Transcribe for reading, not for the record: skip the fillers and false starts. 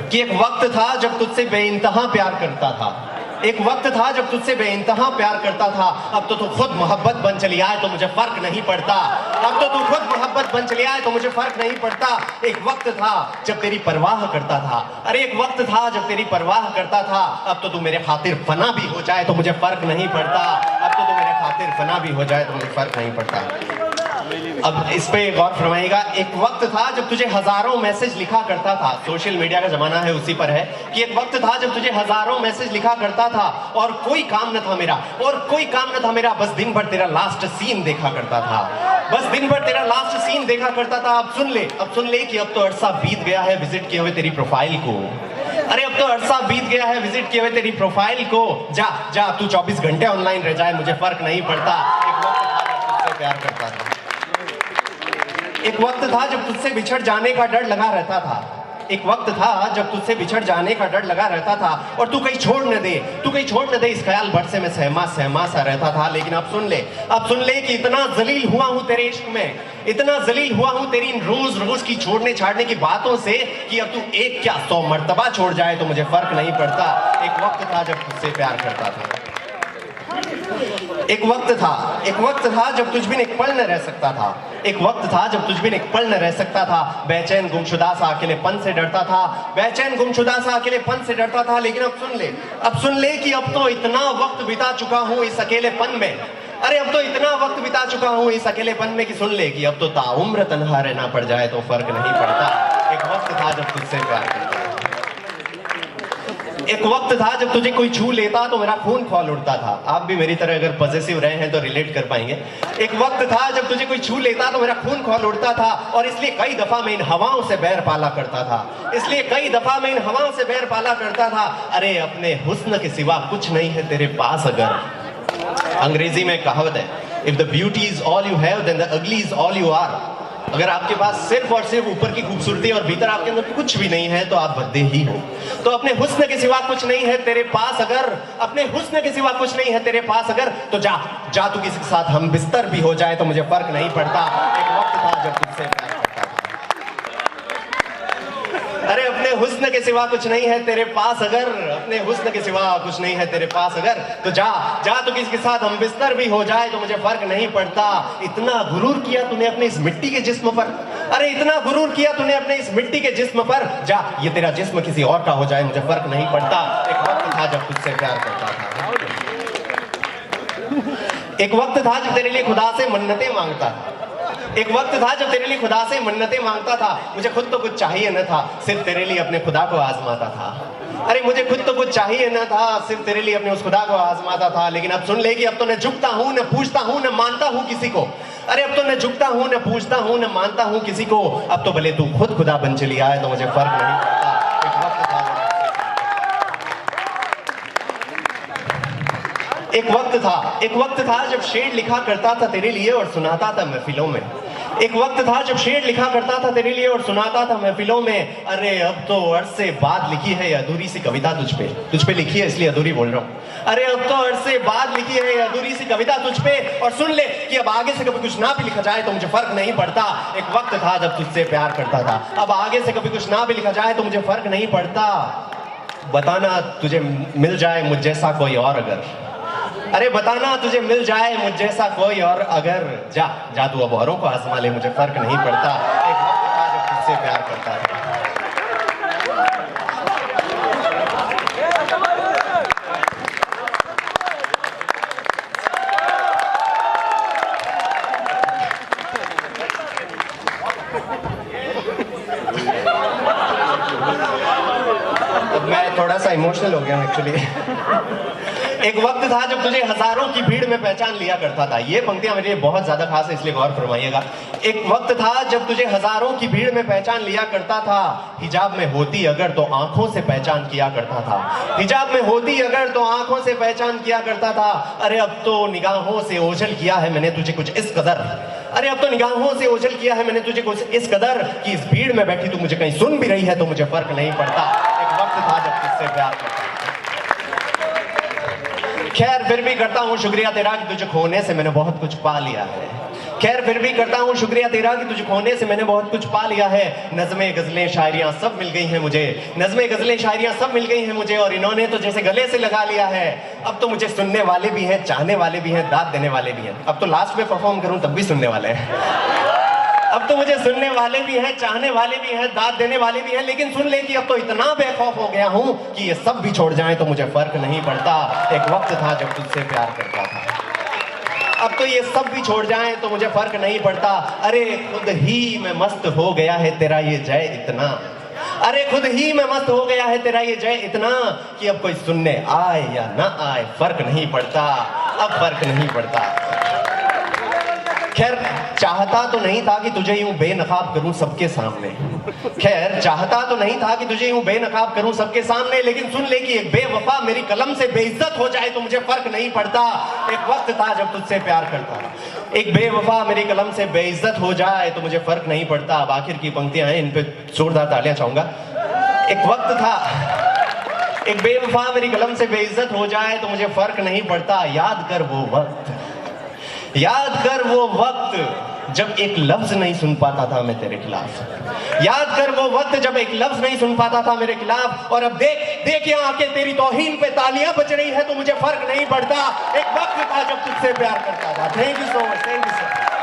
कि एक वक्त था जब तुझसे बेइंतहा प्यार करता था, एक वक्त था जब तुझसे बेइंतहा प्यार करता था। अब तो तू खुद मोहब्बत बन चली आए तो मुझे फर्क नहीं पड़ता, अब तो तू खुद मोहब्बत बन चली आए तो मुझे फर्क नहीं पड़ता। एक वक्त था जब तेरी परवाह करता था, अरे एक वक्त था जब तेरी परवाह करता था। अब तो तू मेरे खातिर फना भी हो जाए तो मुझे फर्क नहीं पड़ता, अब तो तू मेरे खातिर फना भी हो जाए तो मुझे फर्क नहीं पड़ता। अब इस पे गौर फरमाइएगा, एक वक्त था जब तुझे हजारों मैसेज लिखा करता था, सोशल मीडिया का जमाना है उसी पर है कि एक वक्त था जब तुझे हजारों मैसेज लिखा करता था और कोई काम न था मेरा, और कोई काम न था मेरा, बस दिन भर तेरा लास्ट सीन देखा करता था, बस दिन भर तेरा लास्ट सीन देखा करता था। अब सुन ले कि अब तो अरसा बीत गया है विजिट किए हुए तेरी प्रोफाइल को, अरे अब तो अरसा बीत गया है विजिट किए हुए तेरी प्रोफाइल को। जा जा तू 24 घंटे ऑनलाइन रह जाए मुझे फर्क नहीं पड़ता। एक वक्त था जब तुझसे प्यार करता था, एक वक्त था जब तुझसे बिछड़ जाने का डर लगा रहता था, एक वक्त था जब तुझसे बिछड़ जाने का डर लगा रहता था और तू कहीं छोड़ न दे, तू कहीं छोड़ न दे इस ख्याल भर से मैं सहमा सहमा सा रहता था। लेकिन अब सुन ले कि इतना जलील हुआ हूं तेरे इश्क में, इतना जलील हुआ हूं तेरी इन रोज रोज की छोड़ने छाड़ने की बातों से कि अब तू एक क्या 100 मर्तबा छोड़ जाए तो मुझे फर्क नहीं पड़ता। एक वक्त था जब तुझसे प्यार करता था, एक वक्त था जब तुझ बिन एक पल न रह सकता था, एक वक्त था जब तुझ बिन एक पल न रह सकता था। बेचैन गुमशुदा सा अकेलेपन से डरता था, बेचैन गुमशुदा सा अकेलेपन से डरता था। लेकिन अब सुन ले कि अब तो इतना वक्त बिता चुका हूं इस अकेलेपन में, अरे अब तो इतना वक्त बिता चुका हूं इस अकेलेपन में कि सुन ले कि अब तो ताउम्र तन्हा रहना पड़ जाए तो फर्क नहीं पड़ता। एक वक्त था जब तुझसे प्यार करता था, एक वक्त था जब तुझे कोई छू लेता तो मेरा खून खौल उठता था। आप भी मेरी तरह अगर पॉजिटिव रहे हैं तो रिलेट कर पाएंगे। एक वक्त था जब तुझे कोई छू लेता तो मेरा खून खौल उठता था और इसलिए कई दफा मैं इन हवाओं से बैर पाला करता था, इसलिए कई दफा मैं इन हवाओं से बैर पाला करता था। अरे अपने हुस्न के सिवा कुछ नहीं है तेरे पास अगर, अंग्रेजी में कहावत है, if the beauty is all you have then the ugly is all you are. अगर आपके पास सिर्फ और सिर्फ ऊपर की खूबसूरती और भीतर आपके अंदर कुछ भी नहीं है तो आप भद्दे ही हो। तो अपने हुस्न के सिवा कुछ नहीं है तेरे पास अगर, अपने हुस्न के सिवा कुछ नहीं है तेरे पास अगर, तो जा तू किसी के साथ हम बिस्तर भी हो जाए तो मुझे फर्क नहीं पड़ता। एक वक्त था जब तुझसे प्यार करता था, अरे अपने हुस्न के सिवा कुछ नहीं है तेरे पास अगर, अपने हुस्न के सिवा कुछ नहीं है तेरे पास अगर, तो जा तू किसी के साथ हम बिस्तर भी हो जाए तो मुझे फर्क नहीं पड़ता। इतना गुरूर किया तूने अपने इस मिट्टी के जिस्म पर, अरे इतना गुरूर किया तूने अपने इस मिट्टी के जिस्म पर, जा ये तेरा जिस्म किसी और का हो जाए मुझे फर्क नहीं पड़ता। एक वक्त था जब तुझसे प्यार करता था, एक वक्त था जब तेरे लिए खुदा से मन्नतें मांगता था, एक वक्त था जब तेरे लिए खुदा से मन्नतें मांगता था। मुझे खुद तो कुछ चाहिए न था, सिर्फ तेरे लिए अपने खुदा को आजमाता था। अरे मुझे खुद तो कुछ चाहिए न था, सिर्फ तेरे लिए अपने उस खुदा को आजमाता था। लेकिन अब सुन ले कि अब तो न झुकता हूं न पूछता हूं न मानता हूं किसी को, अरे अब तो न झुकता हूं न पूछता हूं न मानता हूं किसी को। अब तो भले तू खुद खुदा बन चली आए तो मुझे फर्क नहीं पड़ता। एक वक्त था जब शेर लिखा करता था तेरे लिए और सुनाता था महफिलों में, एक वक्त था जब शेर लिखा करता था तेरे लिए और सुनाता था महफिलों में। अरे अब तो अरसे बाद लिखी है अधूरी सी कविता तुझ पे लिखी है इसलिए अधूरी बोल रहा हूँ। अरे अब तो अरसे बाद लिखी है अधूरी सी कविता तुझ पे, और सुन ले कि अब आगे से कभी कुछ ना भी लिखा जाए तो मुझे फर्क नहीं पड़ता। एक वक्त था जब तुझसे प्यार करता था, अब आगे से कभी कुछ ना भी लिखा जाए तो मुझे फर्क नहीं पड़ता। बताना तुझे मिल जाए मुझ जैसा कोई और अगर, अरे बताना तुझे मिल जाए मुझ जैसा कोई और अगर, जा तू अब औरों को आजमा ले मुझे फर्क नहीं पड़ता। एक वक्त था जब तुझसे प्यार करता था, अब मैं थोड़ा सा इमोशनल हो गया एक्चुअली। एक वक्त था जब तुझे हजारों की भीड़ में पहचान लिया करता था, ये पंक्तियां मेरे लिए बहुत ज्यादा खास है इसलिए गौर फरमाइएगा। एक वक्त था जब तुझे हजारों की भीड़ में पहचान लिया करता था, हिजाब में होती अगर तो आंखों से पहचान किया करता था, हिजाब में होती अगर तो आंखों से पहचान किया करता था। अरे अब तो निगाहों से ओझल किया है मैंने तुझे कुछ इस कदर, अरे अब तो निगाहों से ओझल किया है मैंने तुझे कुछ इस कदर कि इस भीड़ में बैठी तू मुझे कहीं सुन भी रही है तो मुझे फर्क नहीं पड़ता। एक वक्त था जब तुझसे प्यार करता था। खैर फिर भी करता हूँ शुक्रिया तेरा कि तुझे खोने से मैंने बहुत कुछ पा लिया है, खैर फिर भी करता हूँ शुक्रिया तेरा कि तुझे खोने से मैंने बहुत कुछ पा लिया है। नज़में गज़लें शायरियाँ सब मिल गई हैं मुझे, नज़में गज़लें शायरियाँ सब मिल गई हैं मुझे, और इन्होंने तो जैसे गले से लगा लिया है। अब तो मुझे सुनने वाले भी हैं, चाहने वाले भी हैं, दाद देने वाले भी हैं। अब तो लास्ट में परफॉर्म करूँ तब भी सुनने वाले हैं। अब तो मुझे सुनने वाले भी हैं, चाहने वाले भी हैं, दाद देने वाले भी हैं। लेकिन सुन ले कि अब तो इतना बेखौफ हो गया हूँ कि ये सब भी छोड़ जाएं तो मुझे फर्क नहीं पड़ता। एक वक्त था जब तुझसे प्यार करता था, अब तो ये सब भी छोड़ जाएं तो मुझे फर्क नहीं पड़ता। अरे खुद ही मैं मस्त हो गया है तेरा ये जय इतना, अरे खुद ही मैं मस्त हो गया है तेरा ये जय इतना, कि अब कोई सुनने आए या ना आए फर्क नहीं पड़ता, अब फर्क नहीं पड़ता। खैर चाहता तो नहीं था कि तुझे यूं बेनकाब करूं सबके सामने, खैर चाहता तो नहीं था कि तुझे यूं बेनकाब करूं सबके सामने, लेकिन सुन ले कि एक बेवफा मेरी कलम से बेइज्जत हो जाए तो मुझे फर्क नहीं पड़ता। एक वक्त था जब तुझसे प्यार करता था, एक बेवफा मेरी कलम से बेइज्जत हो जाए तो मुझे फर्क नहीं पड़ता। अब आखिर की पंक्तियां हैं, इन पे जोरदार तालियां चाहूंगा। एक वक्त था, एक बेवफा मेरी कलम से बेइज्जत हो जाए तो मुझे फर्क नहीं पड़ता। याद कर वो वक्त, याद कर वो वक्त जब एक लफ्ज नहीं सुन पाता था मैं तेरे खिलाफ, याद कर वो वक्त जब एक लफ्ज नहीं सुन पाता था मेरे खिलाफ। और अब देख देख यहाँ आके तेरी तौहीन पे तालियां बज रही है तो मुझे फर्क नहीं पड़ता। एक वक्त था जब तुझसे प्यार करता था। Thank you so much, thank you so much.